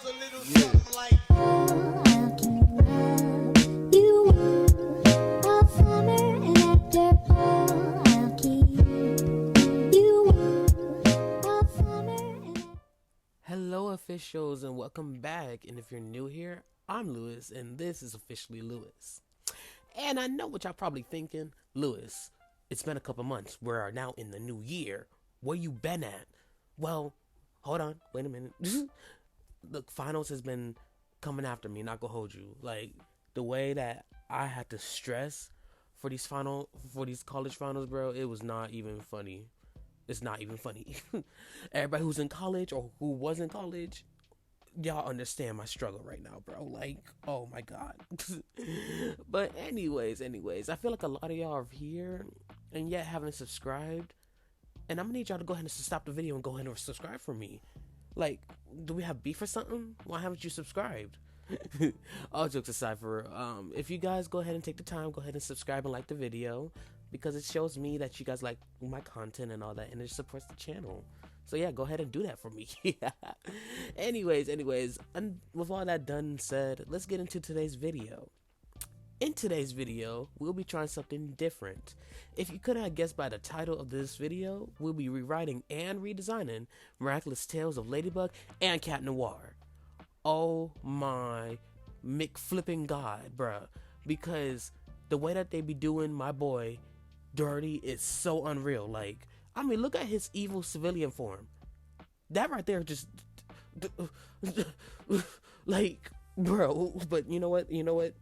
A little something like I'll keep love you warm all summer, and after fall, I'll keep you warm all summer. Hello, officials, and welcome back. And if you're new here, I'm Lewis, and this is Officially Lewis. And I know what y'all probably thinking, Lewis, it's been a couple months. We're now in the new year. Where you been at? Well, hold on, wait a minute. Look, finals has been coming after me, not gonna hold you. Like, the way that I had to stress for these college finals, bro, it was not even funny. It's not even funny. Everybody who's in college or who was in college, y'all understand my struggle right now, bro. Like, oh my god. But anyways, I feel like a lot of y'all are here and yet haven't subscribed. And I'm gonna need y'all to go ahead and stop the video and go ahead and subscribe for me. Like, do we have beef or something? Why haven't you subscribed? All jokes aside, if you guys go ahead and take the time, go ahead and subscribe and like the video, because it shows me that you guys like my content and all that, and it supports the channel. So yeah, go ahead and do that for me. anyways, and with all that done and said, let's get into today's video. In today's video, we'll be trying something different. If you couldn't have guessed by the title of this video, we'll be rewriting and redesigning Miraculous Tales of Ladybug and Catnoir. Oh my McFlipping God, bruh. Because the way that they be doing my boy dirty is so unreal. Like, I mean, look at his evil civilian form. That right there just... like... Bro, but you know what?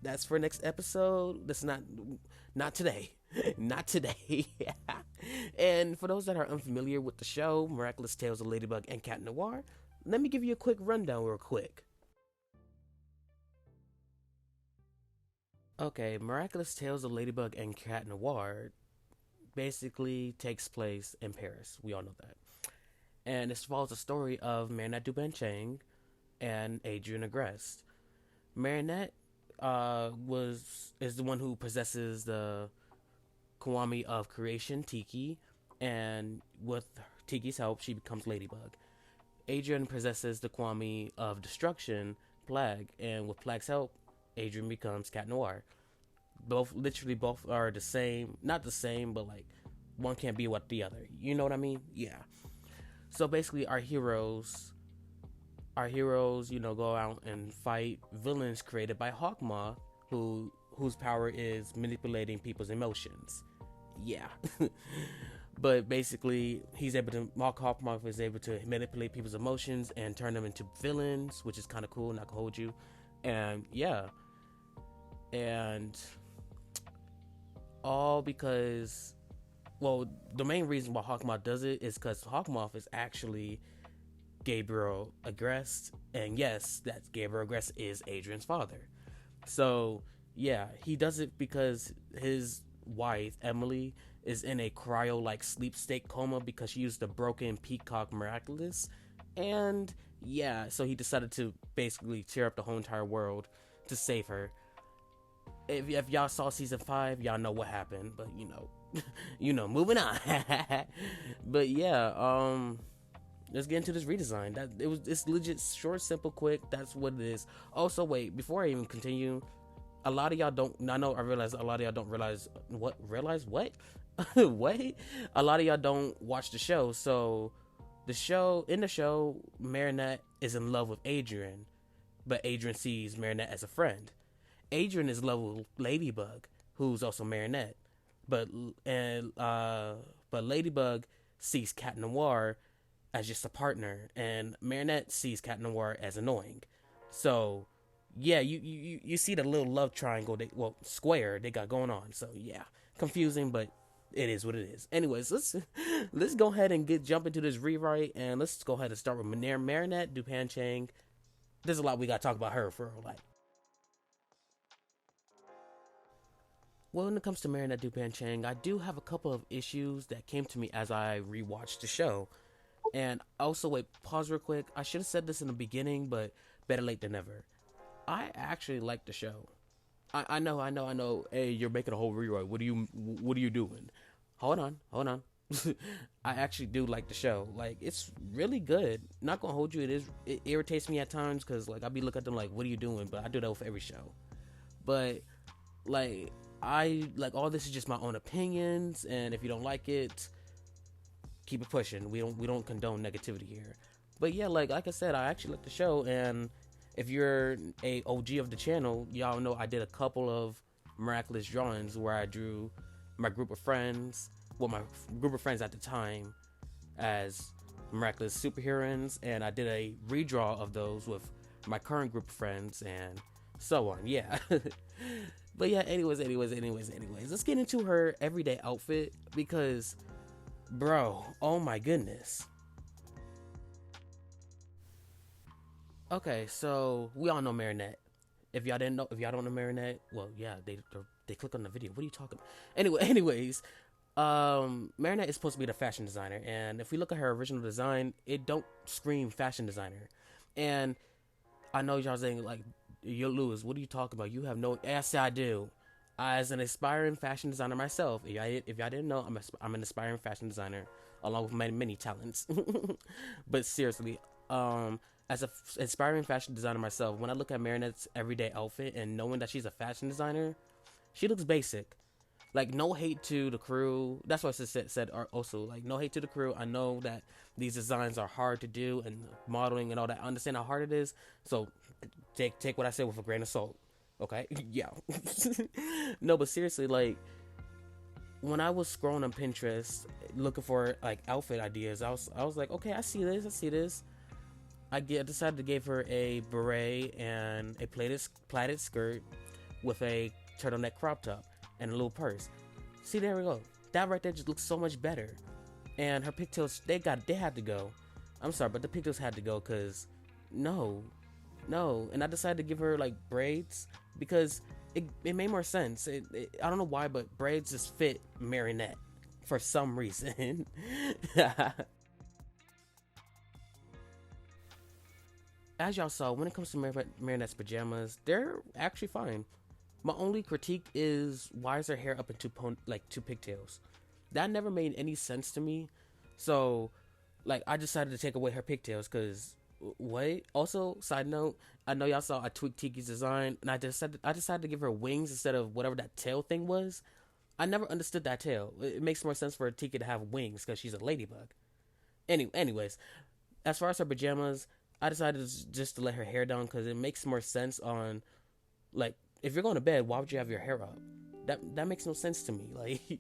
That's for next episode. That's not today. Not today. And for those that are unfamiliar with the show, Miraculous Tales of Ladybug and Catnoir, let me give you a quick rundown real quick. Okay, Miraculous Tales of Ladybug and Catnoir basically takes place in Paris. We all know that. And this follows the story of Marinette Dupain-Cheng and Adrian Agreste. Marinette is the one who possesses the Kiwami of creation, Tiki, and with Tiki's help, she becomes Ladybug. Adrian possesses the Kiwami of destruction, Plague, and with Plague's help, Adrian becomes Catnoir. Both are the same, not the same, but like one can't be what the other. You know what I mean? Yeah. So basically, our heroes, go out and fight villains created by Hawkmoth, whose power is manipulating people's emotions. Yeah. But basically, Hawkmoth is able to manipulate people's emotions and turn them into villains, which is kind of cool, not gonna hold you. And yeah. And all because, well, the main reason why Hawkmoth does it is because Hawkmoth is actually Gabriel Agreste, and yes, that Gabriel Agreste is Adrian's father. So yeah, he does it because his wife Emily is in a cryo-like sleep state coma because she used the broken peacock Miraculous, and yeah, so he decided to basically tear up the whole entire world to save her. If y'all saw season 5, y'all know what happened, but moving on. But yeah, let's get into this redesign. It's legit short, simple, quick. That's what it is. Also, wait, before I even continue, a lot of y'all don't. I realize a lot of y'all don't realize what. What? A lot of y'all don't watch the show. So, in the show, Marinette is in love with Adrian, but Adrian sees Marinette as a friend. Adrian is in love with Ladybug, who's also Marinette, but Ladybug sees Catnoir as just a partner, and Marinette sees Catnoir as annoying. So yeah, you see the little love triangle, square they got going on. So yeah, confusing, but it is what it is. Anyways, let's go ahead and jump into this rewrite, and let's go ahead and start with Marinette Dupain-Cheng. There's a lot we gotta talk about her for like. Well, when it comes to Marinette Dupain-Cheng, I do have a couple of issues that came to me as I rewatched the show. And also, wait, pause real quick. I should have said this in the beginning, but better late than never. I actually like the show. I know. Hey, you're making a whole rewrite. What are you doing? Hold on. I actually do like the show. Like, it's really good. Not gonna hold you. It irritates me at times because like I'll be looking at them like, what are you doing? But I do that with every show. But like, I like all this is just my own opinions, and if you don't like it, keep it pushing. We don't condone negativity here. But yeah, like I said, I actually like the show, and if you're a OG of the channel, y'all know I did a couple of Miraculous drawings where I drew my group of friends, well, my group of friends at the time, as Miraculous superheroines, and I did a redraw of those with my current group of friends, and so on. Yeah. But yeah, anyways, let's get into her everyday outfit because, bro, oh my goodness. Okay, so we all know Marinette. If y'all don't know Marinette, well, yeah, they click on the video. What are you talking about? Anyway, anyways, Marinette is supposed to be the fashion designer, and if we look at her original design, it don't scream fashion designer. And I know y'all saying like, "Yo, Lewis, what are you talking about? You have no." Yes, I do. As an aspiring fashion designer myself, if y'all didn't know, I'm an aspiring fashion designer along with many talents. But seriously, as a aspiring fashion designer myself, when I look at Marinette's everyday outfit and knowing that she's a fashion designer, she looks basic. Like, no hate to the crew. That's what I said also. Like, no hate to the crew. I know that these designs are hard to do and modeling and all that. I understand how hard it is. So take what I said with a grain of salt. Okay? Yeah. No, but seriously, like, when I was scrolling on Pinterest looking for like outfit ideas, I was like, okay, I see this. Decided to give her a beret and a plaited skirt with a turtleneck crop top and a little purse. See, there we go. That right there just looks so much better. And her pigtails, they had to go. I'm sorry, but the pigtails had to go because no. And I decided to give her like braids because it made more sense. I don't know why, but braids just fit Marinette for some reason. As y'all saw, when it comes to Marinette's pajamas, they're actually fine. My only critique is why is her hair up in two pigtails? That never made any sense to me. So, like, I decided to take away her pigtails because what? Also, side note, I know y'all saw I tweaked Tiki's design, and I decided to give her wings instead of whatever that tail thing was. I never understood that tail. It makes more sense for Tiki to have wings because she's a ladybug. Anyways, as far as her pajamas, I decided just to let her hair down because it makes more sense on, like, if you're going to bed, why would you have your hair up? That makes no sense to me. Like,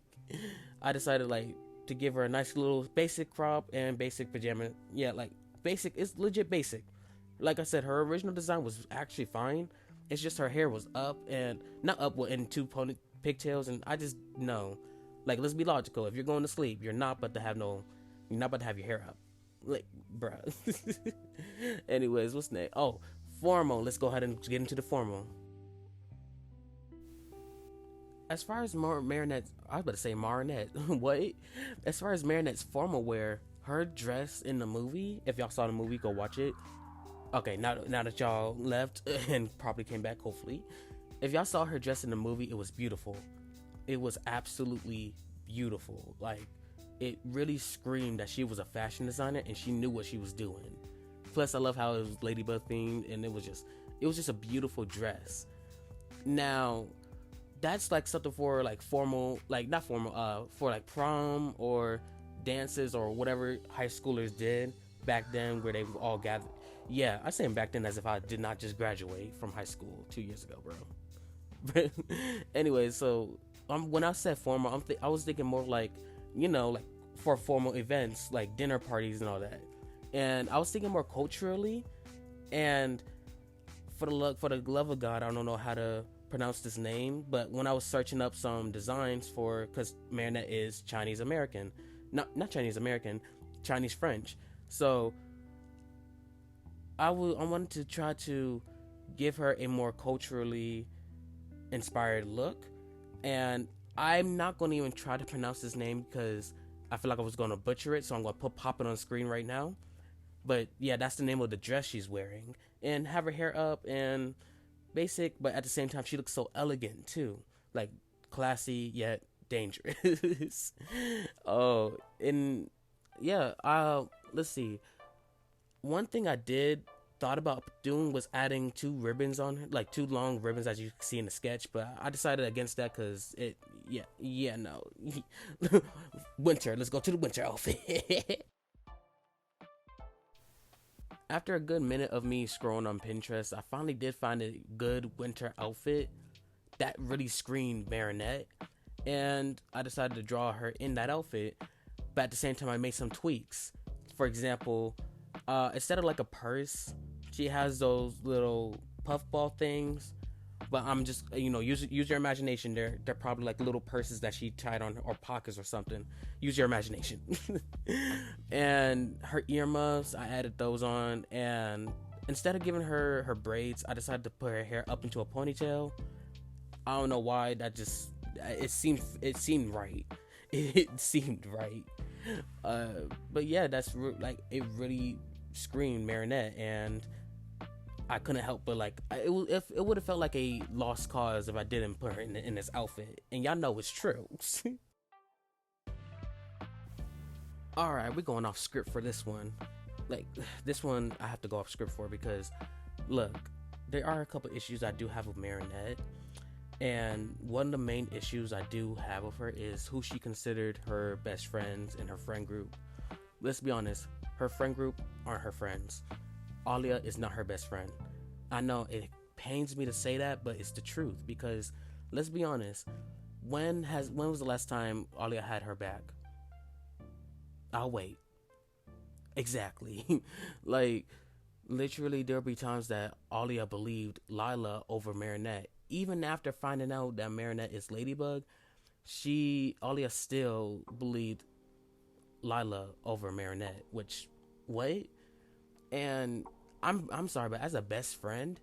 I decided like to give her a nice little basic crop and basic pajama. Yeah, like basic. It's legit basic. Like I said, her original design was actually fine. It's just her hair was up and not up in two pigtails, and I just no. Like, let's be logical. If you're going to sleep, you're not about to have your hair up. Like, bruh. Anyways, what's next? Oh, formal. Let's go ahead and get into the formal. As far as Marinette, I was about to say Marinette. What? As far as Marinette's formal wear, her dress in the movie, if y'all saw the movie, go watch it. Okay, now that y'all left and probably came back, hopefully. If y'all saw her dress in the movie, it was beautiful. It was absolutely beautiful. Like, it really screamed that she was a fashion designer and she knew what she was doing. Plus, I love how it was Ladybug themed, and it was just a beautiful dress. Now, that's like something for like formal, like not formal, for like prom or dances or whatever high schoolers did back then, where they all gathered. Yeah, I say back then as if I did not just graduate from high school 2 years ago, bro. But anyway, so when I said formal, I was thinking more like, like for formal events, like dinner parties and all that. And I was thinking more culturally. And for the love of God, I don't know how to pronounce this name, but when I was searching up some designs because Marinette is Chinese American, not Chinese American, Chinese French. So I wanted to try to give her a more culturally inspired look, and I'm not going to even try to pronounce this name because I feel like I was going to butcher it, so I'm going to pop it on screen right now. But yeah, that's the name of the dress she's wearing, and have her hair up and basic, but at the same time she looks so elegant too, like classy yet dangerous. Oh, and yeah, let's see. One thing I did thought about doing was adding two ribbons on her, like two long ribbons as you can see in the sketch, but I decided against that because no. Winter, let's go to the winter outfit. After a good minute of me scrolling on Pinterest, I finally did find a good winter outfit that really screamed Marinette, and I decided to draw her in that outfit, but at the same time I made some tweaks. For example, instead of like a purse, she has those little puffball things, but I'm just, use your imagination. They're probably like little purses that she tied on, or pockets or something. Use your imagination. And her earmuffs, I added those on, and instead of giving her her braids, I decided to put her hair up into a ponytail. I don't know why, it seemed right. It seemed right. But yeah, like, it really screamed Marinette, and I couldn't help but like, it would have felt like a lost cause if I didn't put her in this outfit, and y'all know it's true. All right, we're going off script for this one. Like, this one I have to go off script for because, look, there are a couple issues I do have with Marinette, and one of the main issues I do have with her is who she considered her best friends in her friend group. Let's be honest, her friend group aren't her friends. Alia is not her best friend. I know it pains me to say that, but it's the truth, because let's be honest, when was the last time Alia had her back? I'll wait. Exactly. Like, literally there'll be times that Alia believed Lila over Marinette. Even after finding out that Marinette is Ladybug, Alia still believed Lila over Marinette, which, wait. And I'm sorry, but as a best friend,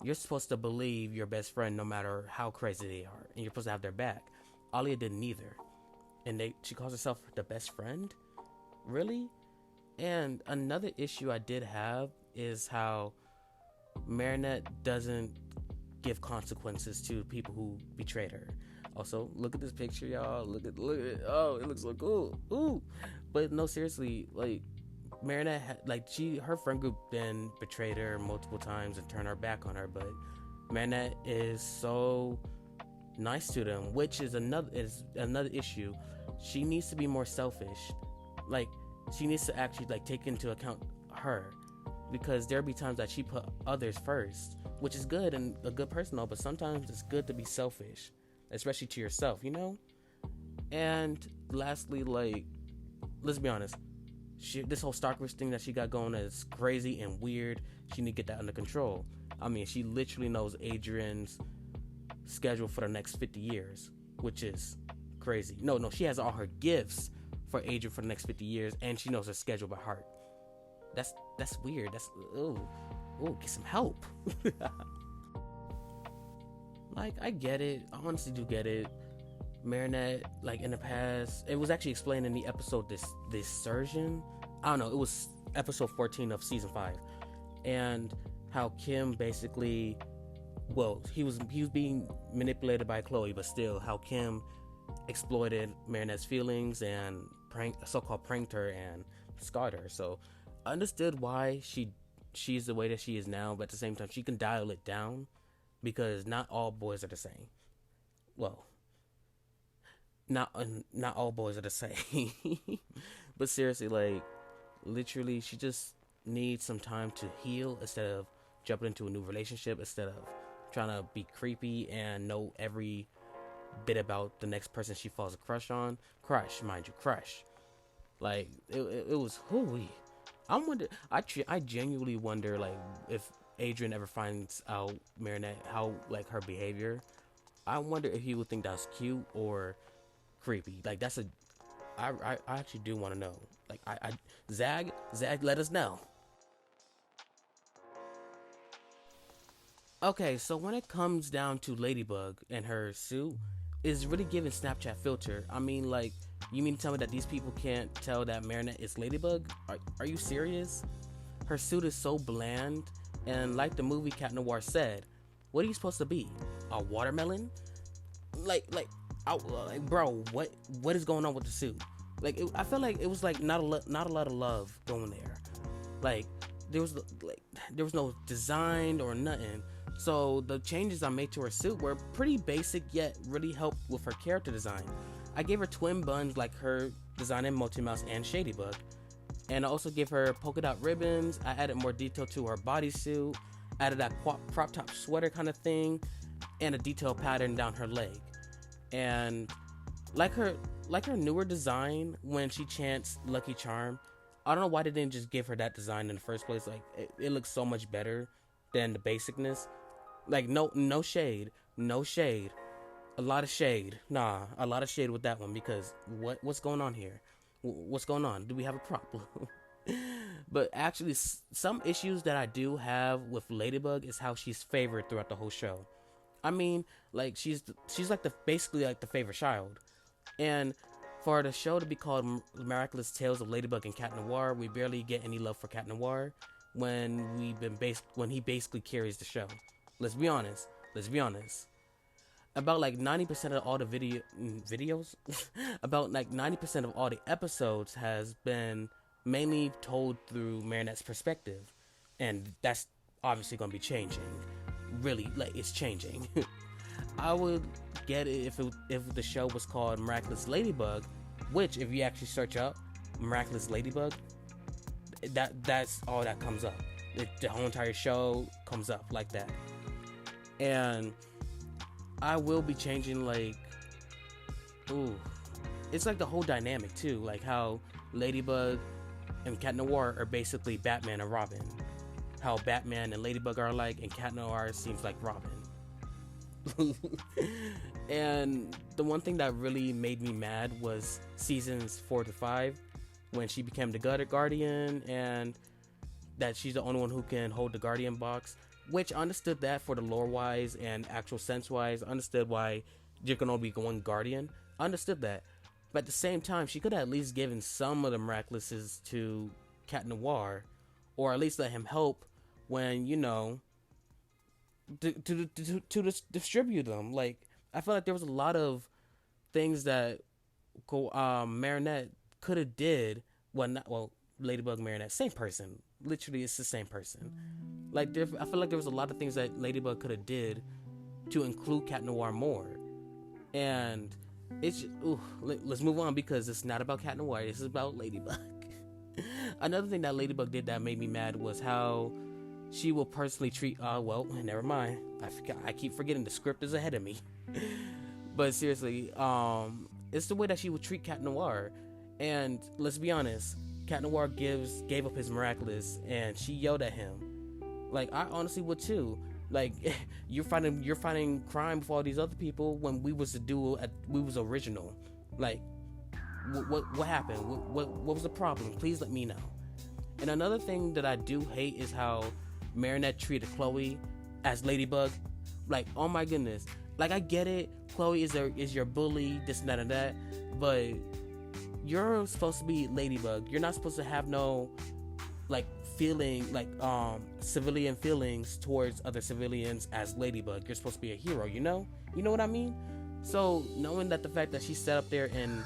you're supposed to believe your best friend no matter how crazy they are, and you're supposed to have their back. Alia didn't either, and she calls herself the best friend. Really? And another issue I did have is how Marinette doesn't give consequences to people who betrayed her. Also, look at this picture, y'all. Look at oh, it looks so cool. Ooh. But no, seriously, like, Marinette, her friend group then betrayed her multiple times and turned her back on her, but Marinette is so nice to them, which is another issue. She needs to be more selfish. Like, she needs to actually like take into account her, because there'll be times that she put others first, which is good and a good person, but sometimes it's good to be selfish, especially to yourself, And lastly, like, let's be honest, this whole stalkerish thing that she got going is crazy and weird. She need to get that under control. I mean, she literally knows Adrian's schedule for the next 50 years, which is crazy. No, she has all her gifts for Adrian for the next 50 years, and she knows her schedule by heart. That's weird. That's get some help. Like, I get it. I honestly do get it. Marinette, like, in the past, it was actually explained in the episode this surgeon. I don't know, it was episode 14 of season 5, and how Kim basically, he was being manipulated by Chloe, but still how Kim exploited Marinette's feelings and so-called pranked her and scarred her. So I understood why she's the way that she is now, but at the same time she can dial it down, because not all boys are the same. Well, not all boys are the same. But seriously, like, literally, she just needs some time to heal instead of jumping into a new relationship, instead of trying to be creepy and know every bit about the next person she falls a crush on. Mind you, crush. Like, it was hooey. I genuinely wonder, like, if Adrian ever finds out Marinette, how, like, her behavior, I wonder if he would think that's cute or creepy. Like, I actually do want to know. Like, Zag, let us know. Okay, so when it comes down to Ladybug and her suit, is really giving Snapchat filter. I mean, like, you mean to tell me that these people can't tell that Marinette is Ladybug? Are you serious? Her suit is so bland, and like the movie Catnoir said, what are you supposed to be? A watermelon? Like, like, bro, what is going on with the suit? Like, I feel like it was like not a lot of love going there. Like, there was no design or nothing. So the changes I made to her suit were pretty basic, yet really helped with her character design. I gave her twin buns like her design in Multi-Mouse and Ladybug, and I also gave her polka dot ribbons. I added more detail to her bodysuit, added that crop top sweater kind of thing, and a detail pattern down her leg. And like her newer design when she chants Lucky Charm, I don't know why they didn't just give her that design in the first place. Like, it looks so much better than the basicness. Like, no shade, a lot of shade. Nah, a lot of shade with that one, because what's going on here? What's going on? Do we have a problem? But actually, some issues that I do have with Ladybug is how she's favored throughout the whole show. I mean, like, she's like basically like the favorite child, and for the show to be called Miraculous Tales of Ladybug and Catnoir, we barely get any love for Catnoir when he basically carries the show. Let's be honest. About like 90% of all the videos, about like 90% of all the episodes has been mainly told through Marinette's perspective, and that's obviously going to be changing. Really, like, it's changing. I would get it if the show was called Miraculous Ladybug, which, if you actually search up Miraculous Ladybug, that's all that comes up. The whole entire show comes up like that. And I will be changing, like, it's like the whole dynamic too, like how Ladybug and Catnoir are basically Batman and Robin. How Batman and Ladybug are alike, and Catnoir seems like Robin. And the one thing that really made me mad was seasons 4 to 5, when she became the Gutter Guardian, and that she's the only one who can hold the Guardian box. Which I understood that for the lore wise and actual sense wise. I understood why you're gonna be going Guardian. I understood that. But at the same time, she could have at least given some of the Miraculouses to Catnoir, or at least let him help when, you know, to distribute them. Like, I feel like there was a lot of things that Marinette could have did. Ladybug, Marinette, same person. Literally, it's the same person. Like, I feel like there was a lot of things that Ladybug could have did to include Catnoir more. And it's let's move on, because it's not about Catnoir. This is about Ladybug. Another thing that Ladybug did that made me mad was how she will personally treat. Never mind. I keep forgetting the script is ahead of me. But seriously, it's the way that she would treat Catnoir. And let's be honest, Catnoir gave up his Miraculous, and she yelled at him. Like, I honestly would too. Like, you're fighting crime with all these other people when we was a duo, we was original. Like, what happened? What was the problem? Please let me know. And another thing that I do hate is how Marinette treated Chloe as Ladybug. Like, oh my goodness. Like, I get it. Chloe is your bully, this and that and that, but you're supposed to be Ladybug. You're not supposed to have no, like, feeling, like, civilian feelings towards other civilians as Ladybug. You're supposed to be a hero, you know what I mean? So knowing that the fact that she sat up there and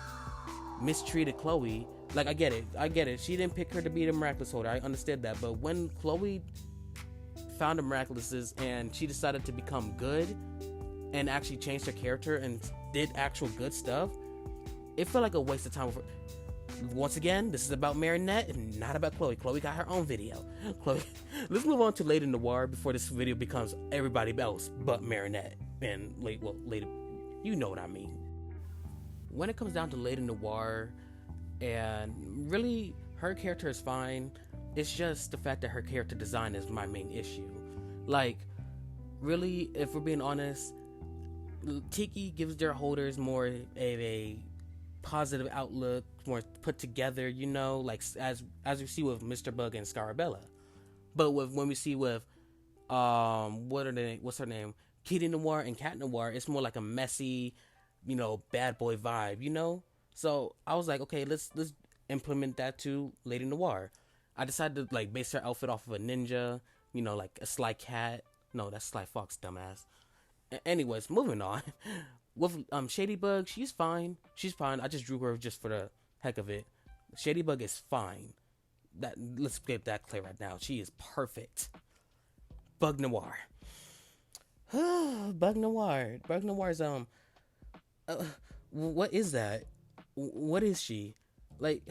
mistreated Chloe, like, I get it, she didn't pick her to be the Miraculous holder, I understood that. But when Chloe found the Miraculouses and she decided to become good and actually changed her character and did actual good stuff, it felt like a waste of time. Once again, this is about Marinette and not about Chloe. Chloe got her own video. Chloe, let's move on to Lady Noir before this video becomes everybody else but Marinette and Lady. You know what I mean. When it comes down to Lady Noir, and really her character is fine. It's just the fact that her character design is my main issue. Like, really, if we're being honest, Tiki gives their holders more of a positive outlook, more put together, you know, like as we see with Mr. Bug and Scarabella. But when we see with what's her name, Kitty Noir and Cat Noir, it's more like a messy, you know, bad boy vibe, you know. So I was like, okay, let's implement that to Lady Noir. I decided to, like, base her outfit off of a ninja, you know, like a Sly Cat. No, that's Sly Fox, dumbass. Anyways, moving on. With Shadybug, she's fine. She's fine. I just drew her just for the heck of it. Shadybug is fine. That let's get that clear right now. She is perfect. Bug Noir. Bug Noir. Bug Noir's what is that? What is she? Like,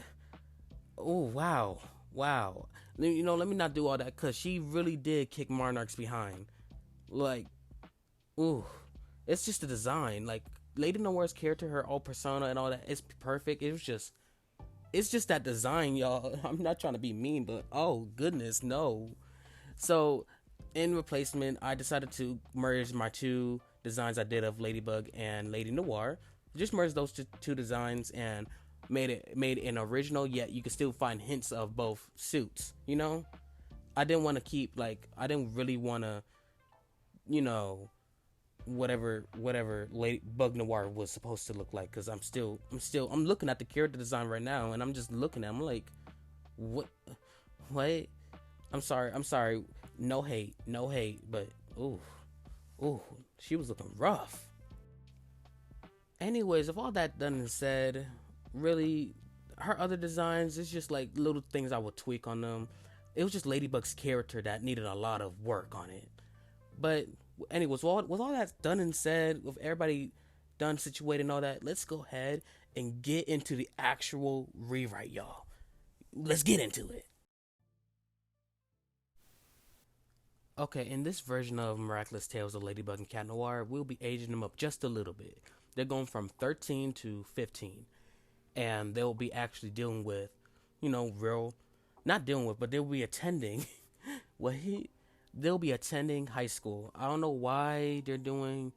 oh wow, wow. You know, let me not do all that because she really did kick Monarch's behind. Like, ooh, it's just the design. Like Lady Noir's character, her whole persona and all that, it's perfect. It's just that design, y'all. I'm not trying to be mean, but oh goodness, no. So, in replacement, I decided to merge my two designs I did of Ladybug and Lady Noir. Just merged those two designs and made an original. Yet you can still find hints of both suits. You know, I didn't want to keep I didn't really want to, you know, whatever Lady Bug Noir was supposed to look like, because I'm looking at the character design right now and I'm just looking at I'm like, what I'm sorry, no hate, but ooh, she was looking rough. Anyways, if all that done and said, really her other designs, it's just like little things I would tweak on them. It was just Ladybug's character that needed a lot of work on it. But anyways, with all that done and said, with everybody done situated and all that, let's go ahead and get into the actual rewrite, y'all. Let's get into it. Okay, in this version of Miraculous Tales of Ladybug and Catnoir, we'll be aging them up just a little bit. They're going from 13 to 15. And they'll be actually dealing with, you know, not dealing with, but they'll be attending, they'll be attending high school. I don't know why they're doing,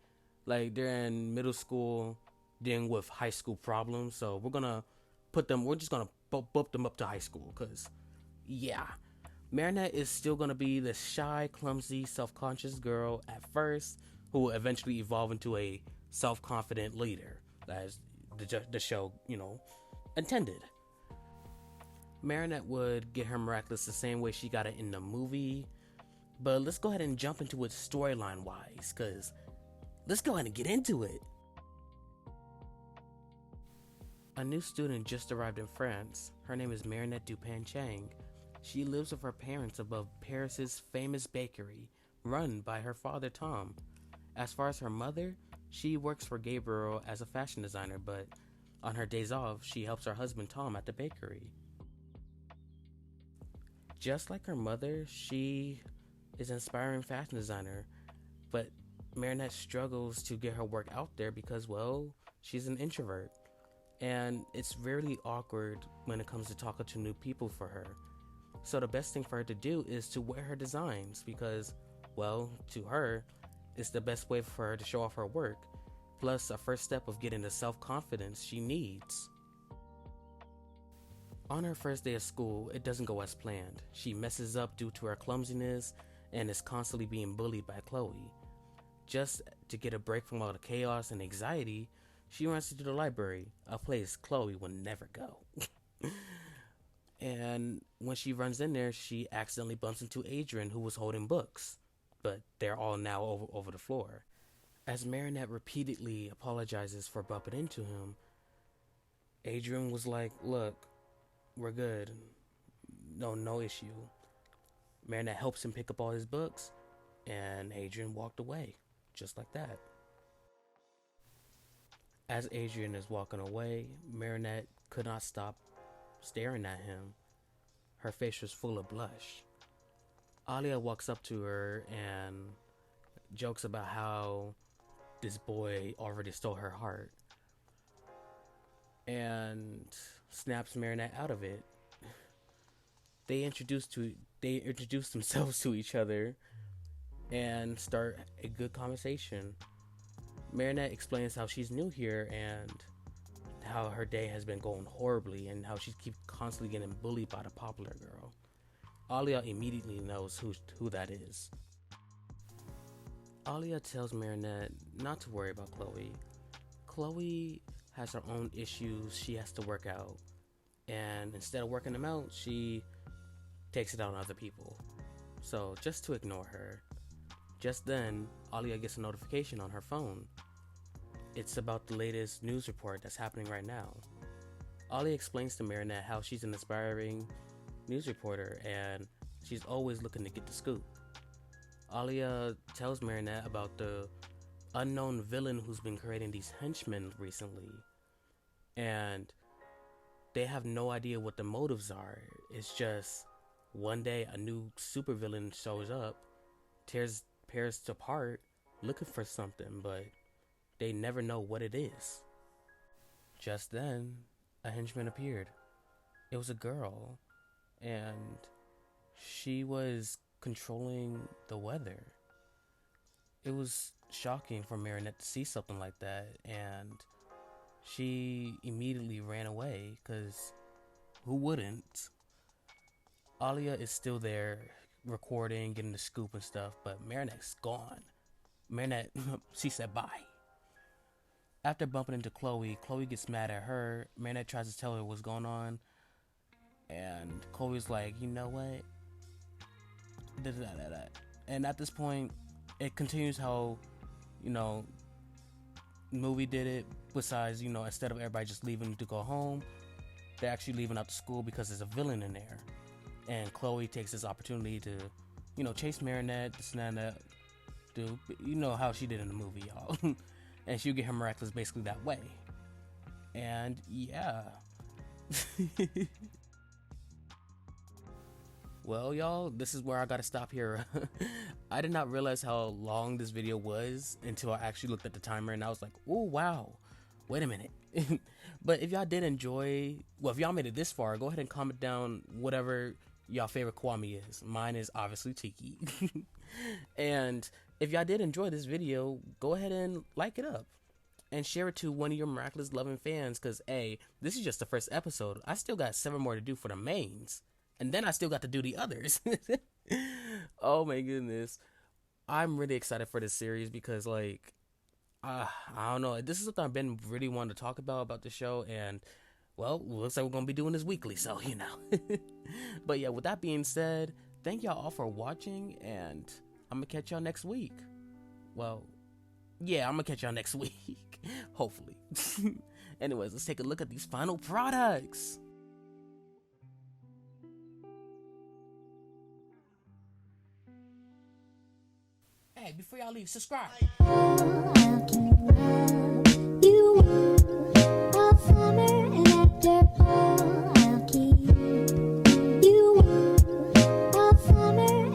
they're in middle school dealing with high school problems. So we're just going to bump them up to high school because, yeah. Marinette is still going to be the shy, clumsy, self-conscious girl at first who will eventually evolve into a self-confident leader, as the show, you know, intended. Marinette would get her Miraculous the same way she got it in the movie, but let's go ahead and jump into it storyline-wise, because let's go ahead and get into it. A new student just arrived in France. Her name is Marinette Dupain-Cheng. She lives with her parents above Paris's famous bakery, run by her father Tom. As far as her mother, she works for Gabriel as a fashion designer, but on her days off, she helps her husband Tom at the bakery. Just like her mother, she is an inspiring fashion designer, but Marinette struggles to get her work out there because, well, she's an introvert. And it's really awkward when it comes to talking to new people for her. So the best thing for her to do is to wear her designs because, well, to her, it's the best way for her to show off her work, plus a first step of getting the self-confidence she needs. On her first day of school, it doesn't go as planned. She messes up due to her clumsiness and is constantly being bullied by Chloe. Just to get a break from all the chaos and anxiety, she runs into the library, a place Chloe would never go. And when she runs in there, she accidentally bumps into Adrian, who was holding books, but they're all now over the floor. As Marinette repeatedly apologizes for bumping into him, Adrian was like, look, we're good. No issue. Marinette helps him pick up all his books, and Adrian walked away, just like that. As Adrian is walking away, Marinette could not stop staring at him. Her face was full of blush. Alia walks up to her and jokes about how this boy already stole her heart and snaps Marinette out of it. They introduce themselves to each other and start a good conversation. Marinette explains how she's new here and how her day has been going horribly and how she keeps constantly getting bullied by the popular girl. Alia immediately knows who that is. Alia tells Marinette not to worry about Chloe. Chloe has her own issues she has to work out, and instead of working them out, she takes it out on other people. So just to ignore her. Just then, Alia gets a notification on her phone. it's about the latest news report that's happening right now. Ollie explains to Marinette how she's an aspiring news reporter and she's always looking to get the scoop. Alia tells Marinette about the unknown villain who's been creating these henchmen recently, and they have no idea what the motives are. It's just one day a new supervillain shows up, tears Paris apart, looking for something, but they never know what it is. Just then, a henchman appeared. It was a girl, and she was controlling the weather. It was shocking for Marinette to see something like that, and she immediately ran away, because who wouldn't? Alia is still there, recording, getting the scoop and stuff, but Marinette's gone. Marinette, she said bye. After bumping into Chloe, Chloe gets mad at her. Marinette tries to tell her what's going on, and Chloe's like, you know what? And at this point, it continues how, movie did it. Besides, instead of everybody just leaving to go home, they're actually leaving out the school because there's a villain in there. And Chloe takes this opportunity to, chase Marinette, this and that, do, how she did in the movie, y'all. And she'll get her Miraculous basically that way. And yeah. Well, y'all, this is where I gotta stop here. I did not realize how long this video was until I actually looked at the timer and I was like, oh wow, wait a minute. But if y'all did enjoy, well, if y'all made it this far, go ahead and comment down whatever y'all favorite Kwame is. Mine is obviously Tiki. And if y'all did enjoy this video, go ahead and like it up and share it to one of your Miraculous loving fans, because this is just the first episode. I still got 7 more to do for the mains, and then I still got to do the others. Oh my goodness, I'm really excited for this series because I don't know, this is something I've been really wanting to talk about the show, and well, looks like we're gonna be doing this weekly, so But yeah, with that being said, thank y'all all for watching, and I'm gonna catch y'all next week. Well, yeah, I'm gonna catch y'all next week. Hopefully. Anyways, let's take a look at these final products. Hey, before y'all leave, subscribe. Oh,